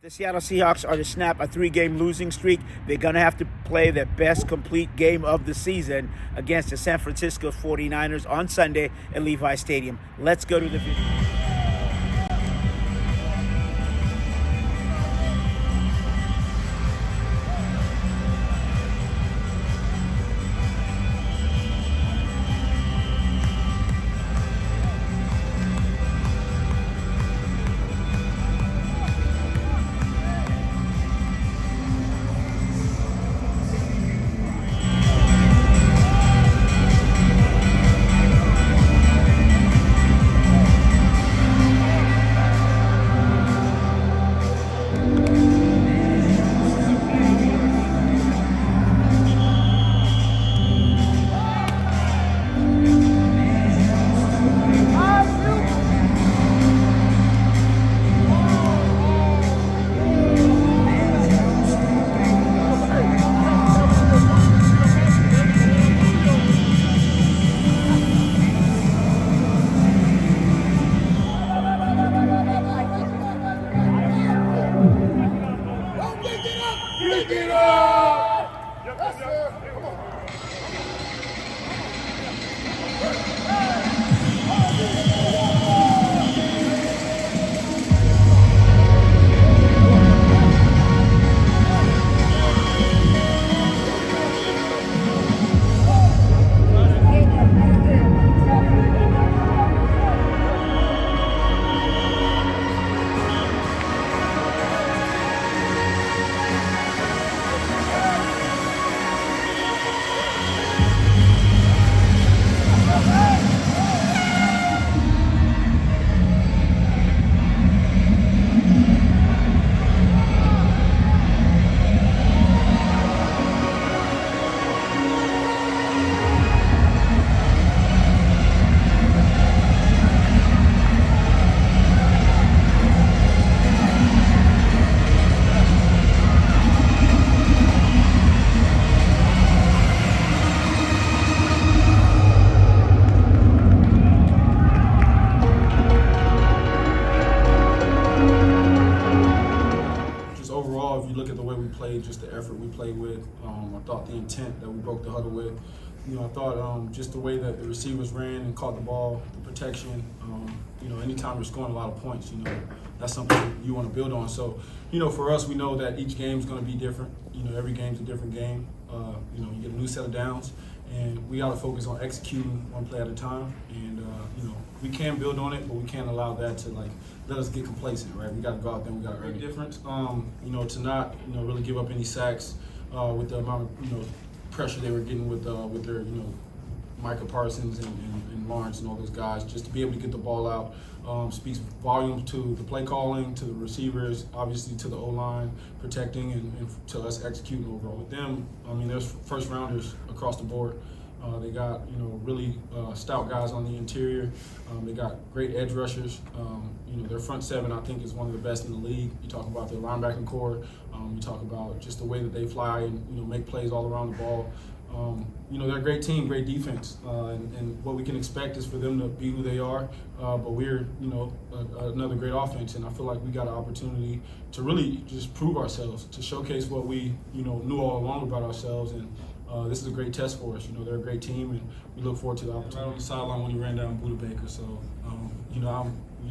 The Seattle Seahawks are to snap a 3-game losing streak. They're going to have to play their best complete game of the season against the San Francisco 49ers on Sunday at Levi Stadium. Let's go to the video. Overall, if you look at the way we played, just the effort we played with, I thought the intent that we broke the huddle with, I thought just the way that the receivers ran and caught the ball, the protection, anytime you're scoring a lot of points, that's something you want to build on. So, for us, we know that each game is going to be different. Every game's a different game. You get a new set of downs, and we got to focus on executing one play at a time. And, we can build on it, but we can't allow that to, let us get complacent, right? We got to go out there and we got to earn a difference. To not, really give up any sacks with the amount of, pressure they were getting with their, Micah Parsons and Lawrence and all those guys, just to be able to get the ball out speaks volumes to the play calling, to the receivers, obviously to the O-line protecting, and to us executing overall. With them, there's first rounders across the board. They got really stout guys on the interior. They got great edge rushers. Their front seven, I think, is one of the best in the league. You talk about their linebacking core. You talk about just the way that they fly and make plays all around the ball. They're a great team, great defense, and what we can expect is for them to be who they are. But we're another great offense, and I feel like we got an opportunity to really just prove ourselves, to showcase what we knew all along about ourselves. And this is a great test for us. They're a great team, and we look forward to the opportunity. Right on the sideline when he ran down Buda Baker. So,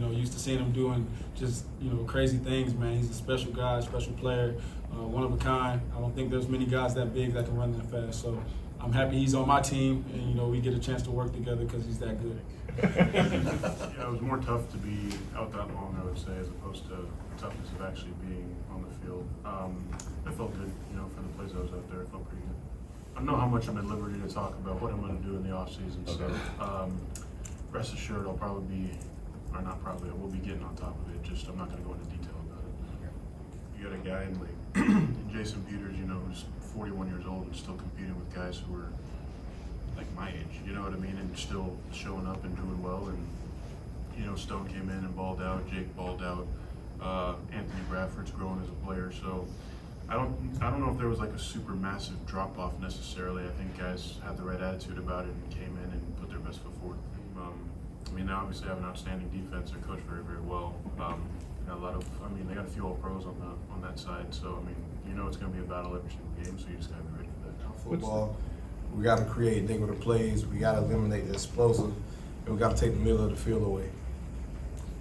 I'm used to seeing him doing just crazy things. Man, he's a special guy, special player, one of a kind. I don't think there's many guys that big that can run that fast. So I'm happy he's on my team, and we get a chance to work together because he's that good. Yeah, it was more tough to be out that long, I would say, as opposed to the toughness of actually being on the field. I felt good, for the plays I was out there. I felt pretty good. I don't know how much I'm at liberty to talk about what I'm going to do in the off season. Okay. So rest assured, I'll probably be, or not probably, I will be getting on top of it. Just I'm not going to go into detail about it. You got a guy in Jason Peters, who's 41 years old and still competing with guys who are like my age, you know what I mean, and still showing up and doing well. And Stone came in and balled out, Jake balled out, Anthony Bradford's growing as a player. So I don't know if there was like a super massive drop off necessarily. I think guys had the right attitude about it and came in and put their best foot forward. They obviously have an outstanding defense. They're coached very, very well. got a lot of, I mean, they got a few All-Pros on that side. So I mean, you know, it's going to be a battle every single game. So you just got to be ready for that. Football, we got to create negative plays. We got to eliminate the explosive, and we got to take the middle of the field away.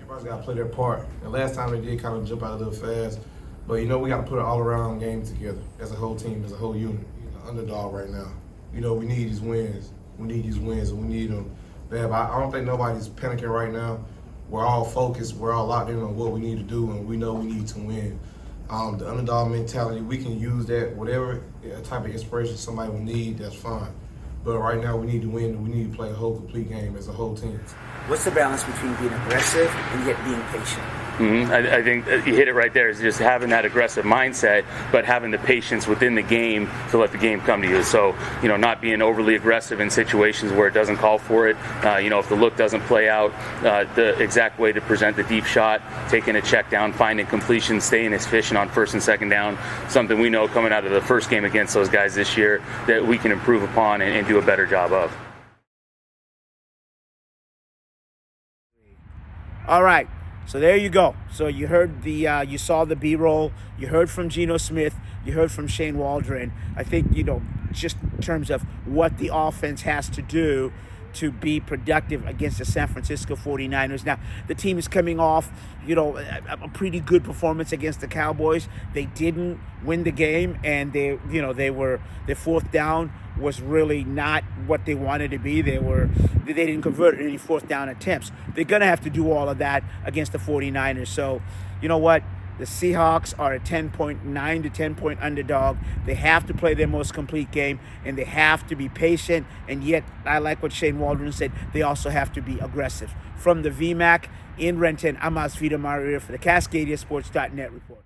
Everybody's got to play their part. And last time they did kind of jump out a little fast, but you know we got to put an all-around game together as a whole team, as a whole unit. Underdog right now. You know we need these wins. We need these wins, and we need them bad. But I don't think nobody's panicking right now. We're all focused. We're all locked in on what we need to do, and we know we need to win. The underdog mentality, we can use that, whatever type of inspiration somebody would need, that's fine. But right now we need to win, and we need to play a whole complete game as a whole team. What's the balance between being aggressive and yet being patient? I think you hit it right there. Is just having that aggressive mindset, but having the patience within the game to let the game come to you. So, you know, not being overly aggressive in situations where it doesn't call for it. You know, if the look doesn't play out, the exact way to present the deep shot, taking a check down, finding completion, staying efficient on first and second down. Something we know coming out of the first game against those guys this year that we can improve upon and do a better job of. All right. So there you go. So you heard you saw the B-roll. You heard from Geno Smith. You heard from Shane Waldron. I think, you know, just in terms of what the offense has to do to be productive against the San Francisco 49ers. Now, the team is coming off, you know, a pretty good performance against the Cowboys. They didn't win the game, and their fourth down was really not what they wanted to be. They didn't convert any fourth down attempts. They're going to have to do all of that against the 49ers. So, you know what? The Seahawks are a 10-9 to 10-point underdog. They have to play their most complete game, and they have to be patient. And yet, I like what Shane Waldron said, they also have to be aggressive. From the VMAC in Renton, I'm Asvita Maria for the CascadiaSports.net report.